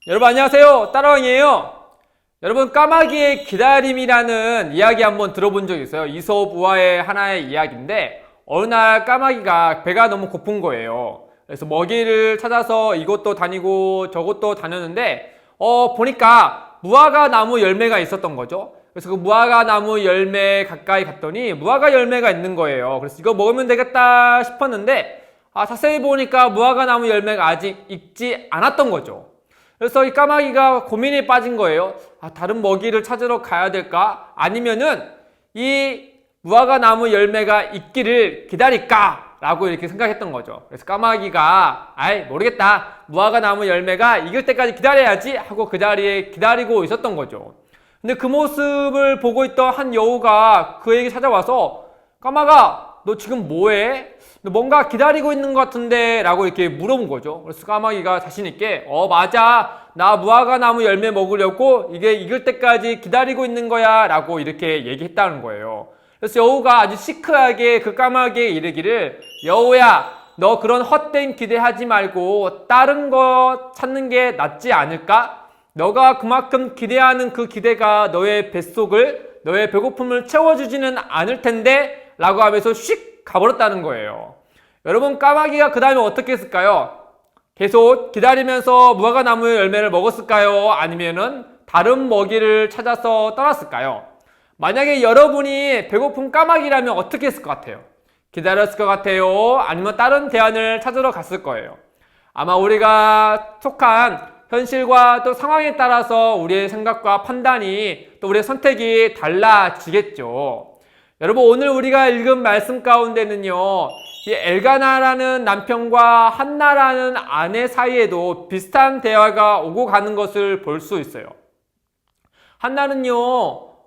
여러분 안녕하세요. 따라왕이에요. 여러분 까마귀의 기다림이라는 이야기 한번 들어본 적 있어요? 이솝 우화의 하나의 이야기인데 어느 날 까마귀가 배가 너무 고픈 거예요. 그래서 먹이를 찾아서 이곳도 다니고 저곳도 다녔는데 보니까 무화과 나무 열매가 있었던 거죠. 그래서 그 무화과 나무 열매 가까이 갔더니 무화과 열매가 있는 거예요. 그래서 이거 먹으면 되겠다 싶었는데 자세히 보니까 무화과 나무 열매가 아직 익지 않았던 거죠. 그래서 이 까마귀가 고민에 빠진 거예요. 다른 먹이를 찾으러 가야 될까? 아니면은 이 무화과 나무 열매가 익기를 기다릴까? 라고 이렇게 생각했던 거죠. 그래서 까마귀가 모르겠다. 무화과 나무 열매가 익을 때까지 기다려야지 하고 그 자리에 기다리고 있었던 거죠. 근데 그 모습을 보고 있던 한 여우가 그에게 찾아와서 까마귀아, 너 지금 뭐해? 너 뭔가 기다리고 있는 것 같은데 라고 이렇게 물어본 거죠. 그래서 까마귀가 자신있게 맞아, 나 무화과 나무 열매 먹으려고 이게 익을 때까지 기다리고 있는 거야 라고 이렇게 얘기했다는 거예요. 그래서 여우가 아주 시크하게 그 까마귀에 이르기를, 여우야, 너 그런 헛된 기대하지 말고 다른 거 찾는 게 낫지 않을까? 너가 그만큼 기대하는 그 기대가 너의 뱃속을, 너의 배고픔을 채워주지는 않을 텐데 라고 하면서 휙 가버렸다는 거예요. 여러분 까마귀가 그 다음에 어떻게 했을까요? 계속 기다리면서 무화과 나무 열매를 먹었을까요? 아니면은 다른 먹이를 찾아서 떠났을까요? 만약에 여러분이 배고픈 까마귀라면 어떻게 했을 것 같아요? 기다렸을 것 같아요? 아니면 다른 대안을 찾으러 갔을 거예요? 아마 우리가 속한 현실과 또 상황에 따라서 우리의 생각과 판단이 또 우리의 선택이 달라지겠죠. 여러분 오늘 우리가 읽은 말씀 가운데는요, 이 엘가나라는 남편과 한나라는 아내 사이에도 비슷한 대화가 오고 가는 것을 볼 수 있어요. 한나는요,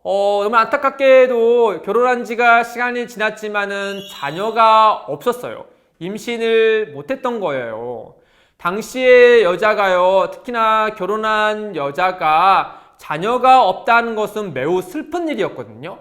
너무 안타깝게도 결혼한 지가 시간이 지났지만은 자녀가 없었어요. 임신을 못했던 거예요. 당시의 여자가요, 특히나 결혼한 여자가 자녀가 없다는 것은 매우 슬픈 일이었거든요.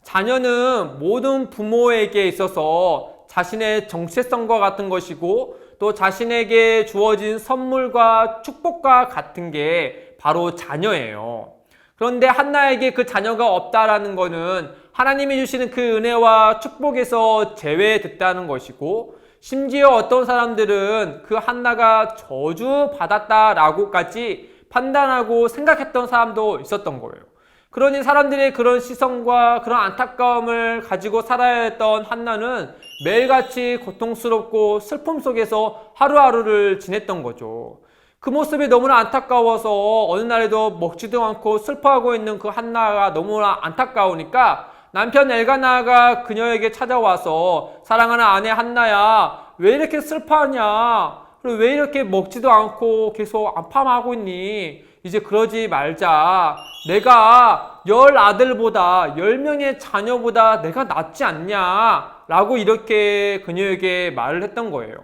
자녀는 모든 부모에게 있어서 자신의 정체성과 같은 것이고 또 자신에게 주어진 선물과 축복과 같은 게 바로 자녀예요. 그런데 한나에게 그 자녀가 없다라는 것은 하나님이 주시는 그 은혜와 축복에서 제외됐다는 것이고, 심지어 어떤 사람들은 그 한나가 저주받았다라고까지 판단하고 생각했던 사람도 있었던 거예요. 그러니 사람들의 그런 시선과 그런 안타까움을 가지고 살아야 했던 한나는 매일같이 고통스럽고 슬픔 속에서 하루하루를 지냈던 거죠. 그 모습이 너무나 안타까워서 어느 날에도 먹지도 않고 슬퍼하고 있는 그 한나가 너무나 안타까우니까 남편 엘가나가 그녀에게 찾아와서, 사랑하는 아내 한나야, 왜 이렇게 슬퍼하냐? 그리고 왜 이렇게 먹지도 않고 계속 안파하고 있니? 이제 그러지 말자. 내가 10아들보다 10명의 자녀보다 내가 낫지 않냐? 라고 이렇게 그녀에게 말을 했던 거예요.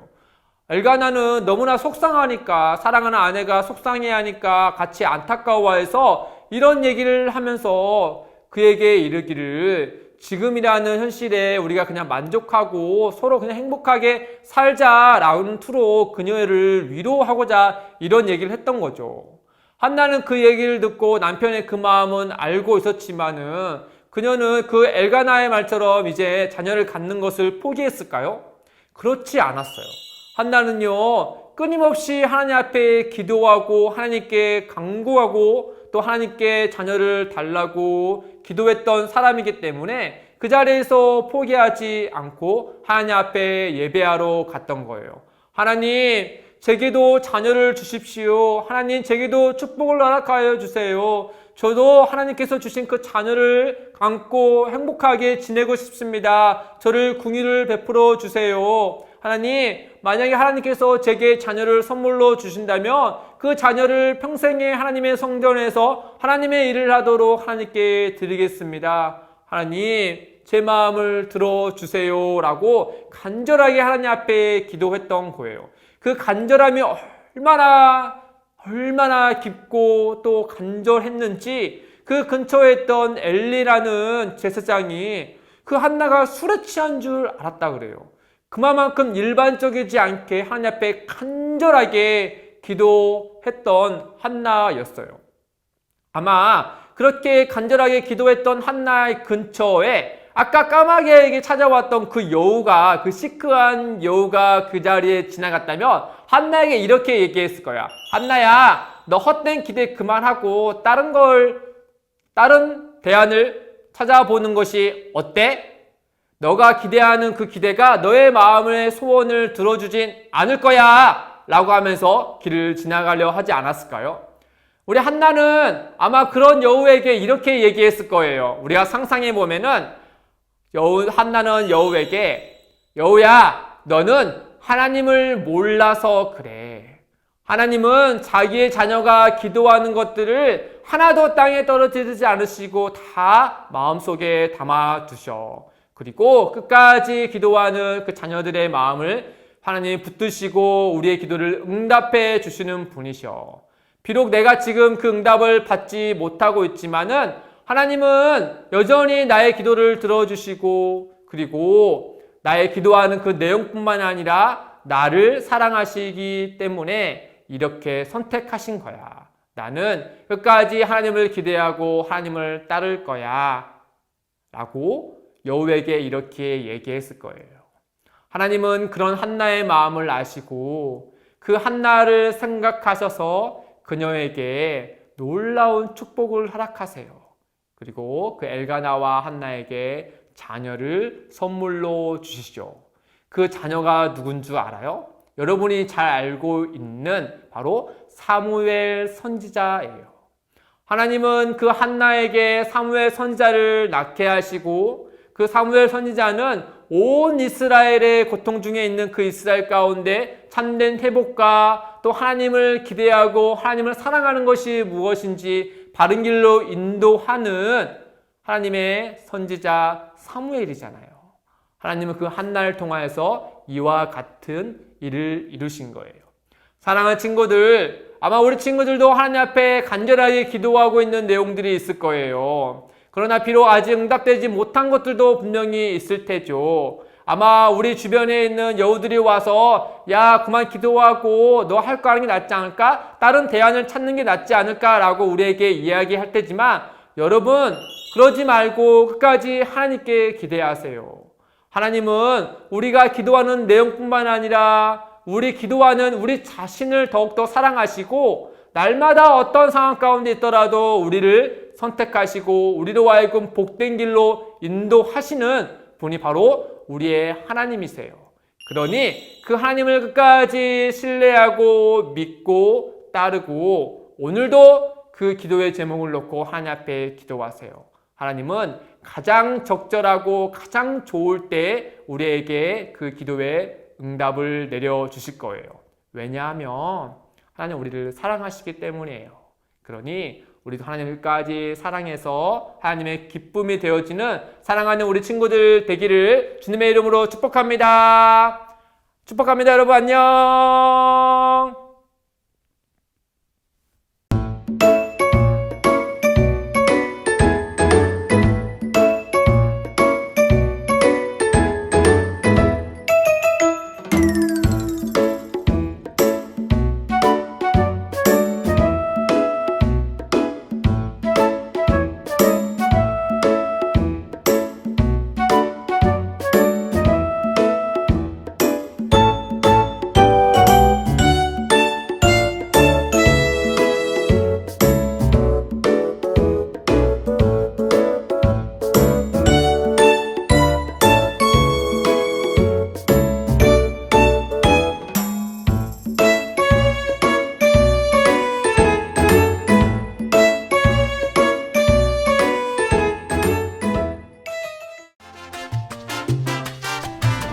엘가나는 너무나 속상하니까, 사랑하는 아내가 속상해하니까 같이 안타까워해서 이런 얘기를 하면서 그에게 이르기를, 지금이라는 현실에 우리가 그냥 만족하고 서로 그냥 행복하게 살자라는 투로 그녀를 위로하고자 이런 얘기를 했던 거죠. 한나는 그 얘기를 듣고 남편의 그 마음은 알고 있었지만은 그녀는 그 엘가나의 말처럼 이제 자녀를 갖는 것을 포기했을까요? 그렇지 않았어요. 한나는요, 끊임없이 하나님 앞에 기도하고 하나님께 간구하고 또 하나님께 자녀를 달라고 기도했던 사람이기 때문에 그 자리에서 포기하지 않고 하나님 앞에 예배하러 갔던 거예요. 하나님, 제게도 자녀를 주십시오. 하나님, 제게도 축복을 허락하여 주세요. 저도 하나님께서 주신 그 자녀를 안고 행복하게 지내고 싶습니다. 저를 긍휼을 베풀어 주세요. 하나님, 만약에 하나님께서 제게 자녀를 선물로 주신다면 그 자녀를 평생에 하나님의 성전에서 하나님의 일을 하도록 하나님께 드리겠습니다. 하나님, 제 마음을 들어주세요 라고 간절하게 하나님 앞에 기도했던 거예요. 그 간절함이 얼마나 깊고 또 간절했는지 그 근처에 있던 엘리라는 제사장이 그 한나가 술에 취한 줄 알았다 그래요. 그만큼 일반적이지 않게 하나님 앞에 간절하게 기도했던 한나였어요. 아마 그렇게 간절하게 기도했던 한나의 근처에 아까 까마귀에게 찾아왔던 그 여우가, 그 시크한 여우가 그 자리에 지나갔다면 한나에게 이렇게 얘기했을 거야. 한나야, 너 헛된 기대 그만하고 다른 대안을 찾아보는 것이 어때? 너가 기대하는 그 기대가 너의 마음의 소원을 들어주진 않을 거야 라고 하면서 길을 지나가려 하지 않았을까요? 우리 한나는 아마 그런 여우에게 이렇게 얘기했을 거예요. 우리가 상상해 보면은 한나는 여우에게, 여우야, 너는 하나님을 몰라서 그래. 하나님은 자기의 자녀가 기도하는 것들을 하나도 땅에 떨어지지 않으시고 다 마음속에 담아두셔. 그리고 끝까지 기도하는 그 자녀들의 마음을 하나님이 붙드시고 우리의 기도를 응답해 주시는 분이셔. 비록 내가 지금 그 응답을 받지 못하고 있지만은 하나님은 여전히 나의 기도를 들어주시고 그리고 나의 기도하는 그 내용뿐만 아니라 나를 사랑하시기 때문에 이렇게 선택하신 거야. 나는 끝까지 하나님을 기대하고 하나님을 따를 거야 라고 여우에게 이렇게 얘기했을 거예요. 하나님은 그런 한나의 마음을 아시고 그 한나를 생각하셔서 그녀에게 놀라운 축복을 허락하세요. 그리고 그 엘가나와 한나에게 자녀를 선물로 주시죠. 그 자녀가 누군 줄 알아요? 여러분이 잘 알고 있는 바로 사무엘 선지자예요. 하나님은 그 한나에게 사무엘 선지자를 낳게 하시고 그 사무엘 선지자는 온 이스라엘의 고통 중에 있는 그 이스라엘 가운데 참된 회복과 또 하나님을 기대하고 하나님을 사랑하는 것이 무엇인지 바른 길로 인도하는 하나님의 선지자 사무엘이잖아요. 하나님은 그 한나를 통하여서 이와 같은 일을 이루신 거예요. 사랑하는 친구들, 아마 우리 친구들도 하나님 앞에 간절하게 기도하고 있는 내용들이 있을 거예요. 그러나 비록 아직 응답되지 못한 것들도 분명히 있을 테죠. 아마 우리 주변에 있는 여우들이 와서 야 그만 기도하고 너 할 거 하는 게 낫지 않을까? 다른 대안을 찾는 게 낫지 않을까? 라고 우리에게 이야기할 테지만 여러분 그러지 말고 끝까지 하나님께 기대하세요. 하나님은 우리가 기도하는 내용뿐만 아니라 우리 기도하는 우리 자신을 더욱더 사랑하시고 날마다 어떤 상황 가운데 있더라도 우리를 선택하시고 우리로 하여금 복된 길로 인도하시는 분이 바로 우리의 하나님이세요. 그러니 그 하나님을 끝까지 신뢰하고 믿고 따르고 오늘도 그 기도의 제목을 놓고 하나님 앞에 기도하세요. 하나님은 가장 적절하고 가장 좋을 때 우리에게 그 기도의 응답을 내려주실 거예요. 왜냐하면 하나님 우리를 사랑하시기 때문이에요. 그러니 우리도 하나님을 끝까지 사랑해서 하나님의 기쁨이 되어지는 사랑하는 우리 친구들 되기를 주님의 이름으로 축복합니다. 축복합니다. 여러분 안녕.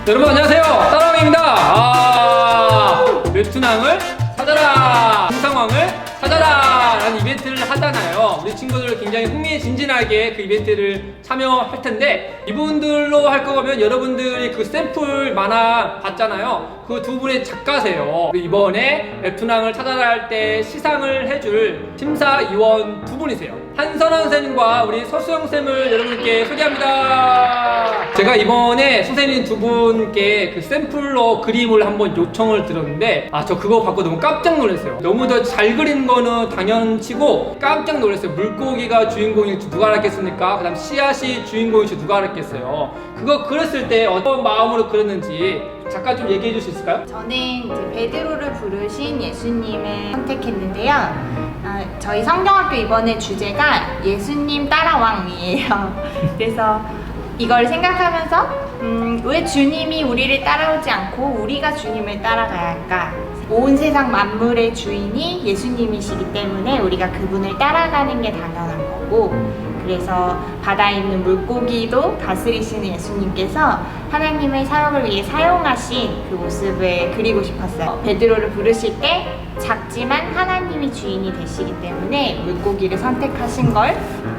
여러분 안녕하세요. 따라왕입니다. 웹툰왕을 찾아라, 홍상왕을 찾아라 라는 이벤트를 하잖아요. 우리 친구들 굉장히 흥미진진하게 그 이벤트를 참여할 텐데 이분들로 할 거면 여러분들이 그 샘플 만화 봤잖아요. 그 두 분의 작가세요. 이번에 웹툰왕을 찾아라 할 때 시상을 해줄 심사위원 두 분이세요. 한선원 선생님과 우리 서수영 쌤을 여러분께 소개합니다. 제가 이번에 선생님 두 분께 그 샘플러 그림을 한번 요청을 드렸는데 저 그거 받고 너무 깜짝 놀랐어요. 너무 더 잘 그린 거는 당연치고 깜짝 놀랐어요. 물고기가 주인공일지 누가 알았겠습니까? 그 다음 씨앗이 주인공일지 누가 알았겠어요. 그거 그렸을 때 어떤 마음으로 그렸는지 잠깐 좀 얘기해 줄 수 있을까요? 저는 이제 베드로를 부르신 예수님을 선택했는데요. 저희 성경학교 이번에 주제가 예수님 따라왕이에요. 그래서 이걸 생각하면서 왜 주님이 우리를 따라오지 않고 우리가 주님을 따라가야 할까? 온 세상 만물의 주인이 예수님이시기 때문에 우리가 그분을 따라가는 게 당연한 거고, 그래서 바다에 있는 물고기도 다스리시는 예수님께서 하나님의 사역을 위해 사용하신 그 모습을 그리고 싶었어요. 베드로를 부르실 때 작지만 하나님이 주인이 되시기 때문에 물고기를 선택하신 걸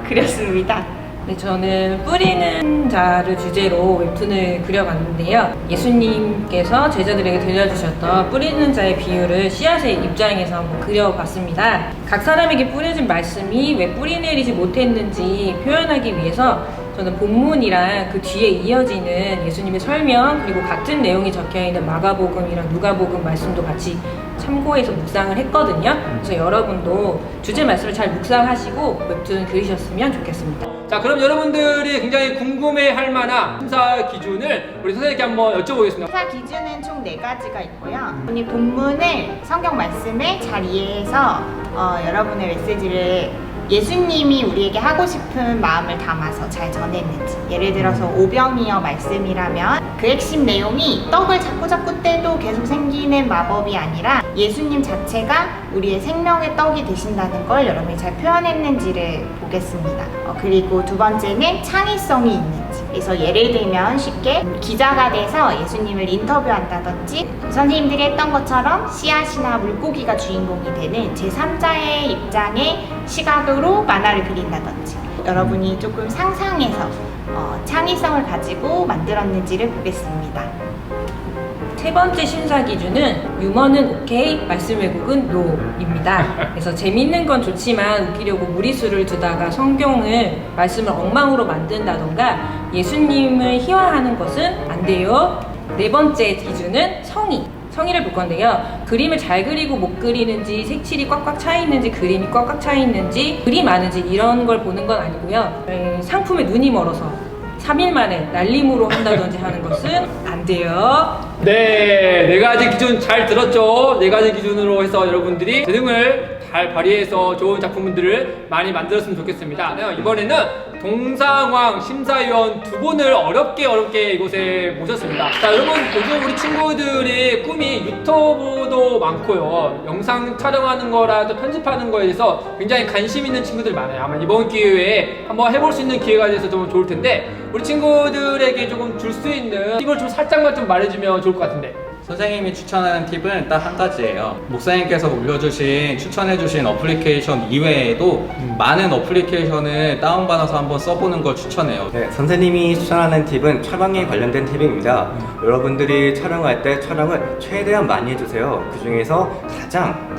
그렸습니다. 네, 저는 뿌리는 자를 주제로 웹툰을 그려봤는데요. 예수님께서 제자들에게 들려주셨던 뿌리는 자의 비유를 씨앗의 입장에서 한번 그려봤습니다. 각 사람에게 뿌려진 말씀이 왜 뿌리 내리지 못했는지 표현하기 위해서 저는 본문이랑 그 뒤에 이어지는 예수님의 설명, 그리고 같은 내용이 적혀있는 마가복음이랑 누가복음 말씀도 같이 참고해서 묵상을 했거든요. 그래서 여러분도 주제 말씀을 잘 묵상하시고 웹툰 그리셨으면 좋겠습니다. 자, 그럼 여러분들이 굉장히 궁금해할 만한 심사 기준을 우리 선생님께 한번 여쭤보겠습니다. 심사 기준은 총 4가지가 있고요. 이 본문을 성경 말씀에 잘 이해해서 여러분의 메시지를 예수님이 우리에게 하고 싶은 마음을 담아서 잘 전했는지, 예를 들어서 오병이어 말씀이라면 그 핵심 내용이 떡을 자꾸 떼도 계속 생기는 마법이 아니라 예수님 자체가 우리의 생명의 떡이 되신다는 걸 여러분이 잘 표현했는지를 보겠습니다. 그리고 두 번째는 창의성이 있는지, 그래서 예를 들면 쉽게 기자가 돼서 예수님을 인터뷰한다든지 선생님들이 했던 것처럼 씨앗이나 물고기가 주인공이 되는 제3자의 입장의 시각으로 만화를 그린다든지, 여러분이 조금 상상해서 창의성을 가지고 만들었는지를 보겠습니다. 세 번째 심사 기준은 유머는 오케이, 말씀 왜곡은 노입니다. 그래서 재밌는 건 좋지만 웃기려고 무리수를 두다가 성경을 말씀을 엉망으로 만든다던가 예수님을 희화하는 것은 안 돼요. 네 번째 기준은 성의를 볼 건데요. 그림을 잘 그리고 못 그리는지, 색칠이 꽉꽉 차 있는지, 그림이 꽉꽉 차 있는지, 글이 많은지 이런 걸 보는 건 아니고요. 상품에 눈이 멀어서 3일 만에 날림으로 한다든지 하는 것은 안 돼요. 네, 4가지 기준 잘 들었죠? 4가지 기준으로 해서 여러분들이 재능을 잘 발휘해서 좋은 작품들을 많이 만들었으면 좋겠습니다. 이번에는 동상왕 심사위원 두 분을 어렵게 이곳에 모셨습니다. 자, 여러분, 요즘 우리 친구들이 꿈이 유튜브도 많고요. 영상 촬영하는 거라 또 편집하는 거에 대해서 굉장히 관심 있는 친구들이 많아요. 아마 이번 기회에 한번 해볼 수 있는 기회가 돼서 좀 좋을 텐데, 우리 친구들에게 조금 줄 수 있는 팁을 좀 살짝만 좀 말해주면 좋을 것 같은데. 선생님이 추천하는 팁은 딱 한 가지예요. 목사님께서 추천해주신 어플리케이션 이외에도 많은 어플리케이션을 다운받아서 한번 써보는 걸 추천해요. 네, 선생님이 추천하는 팁은 촬영에 관련된 팁입니다. 여러분들이 촬영할 때 촬영을 최대한 많이 해주세요. 그 중에서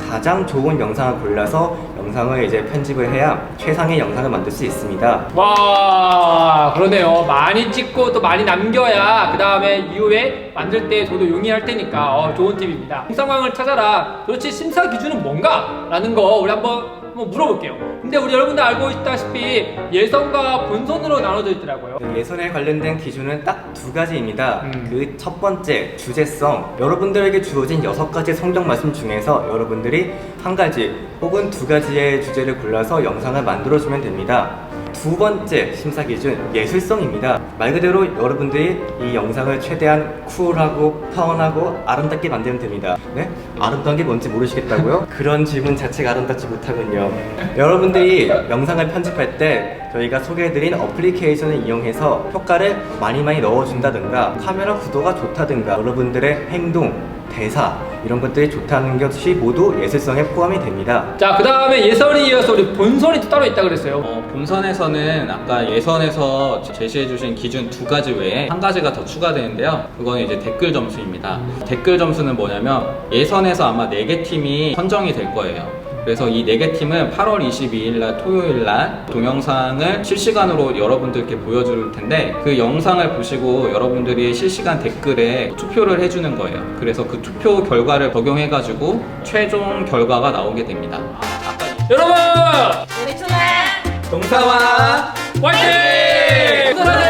가장 좋은 영상을 골라서 영상을 이제 편집을 해야 최상의 영상을 만들 수 있습니다. 와, 그러네요. 많이 찍고 또 많이 남겨야 그 다음에 이후에 만들 때 저도 용이할 테니까 좋은 팁입니다. 동상왕을 찾아라. 도대체 심사 기준은 뭔가? 라는 거 우리 한번 물어볼게요. 근데 우리 여러분들 알고 있다시피 예선과 본선으로 나눠져 있더라고요. 예선에 관련된 기준은 딱 2가지입니다. 그 첫 번째, 주제성. 여러분들에게 주어진 6가지 성경 말씀 중에서 여러분들이 1가지 혹은 2가지의 주제를 골라서 영상을 만들어주면 됩니다. 두 번째 심사 기준, 예술성입니다. 말 그대로 여러분들이 이 영상을 최대한 쿨하고 파워하고 아름답게 만들면 됩니다. 네? 아름다운 게 뭔지 모르시겠다고요? 그런 질문 자체가 아름답지 못하군요. 여러분들이 영상을 편집할 때 저희가 소개해드린 어플리케이션을 이용해서 효과를 많이 넣어준다든가 카메라 구도가 좋다든가 여러분들의 행동, 대사 이런 것들이 좋다는 것이 모두 예술성에 포함이 됩니다. 자, 그 다음에 예선에 이어서 우리 본선이 또 따로 있다 그랬어요. 본선에서는 아까 예선에서 제시해주신 기준 2가지 외에 1가지가 더 추가되는데요. 그거는 이제 댓글 점수입니다. 댓글 점수는 뭐냐면 예선에서 아마 4개 팀이 선정이 될 거예요. 그래서 이 4개 팀은 8월 22일 날 토요일 날 동영상을 실시간으로 여러분들께 보여줄 텐데 그 영상을 보시고 여러분들이 실시간 댓글에 투표를 해주는 거예요. 그래서 그 투표 결과를 적용해가지고 최종 결과가 나오게 됩니다. 여러분! 우리 투나 동사와 화이팅!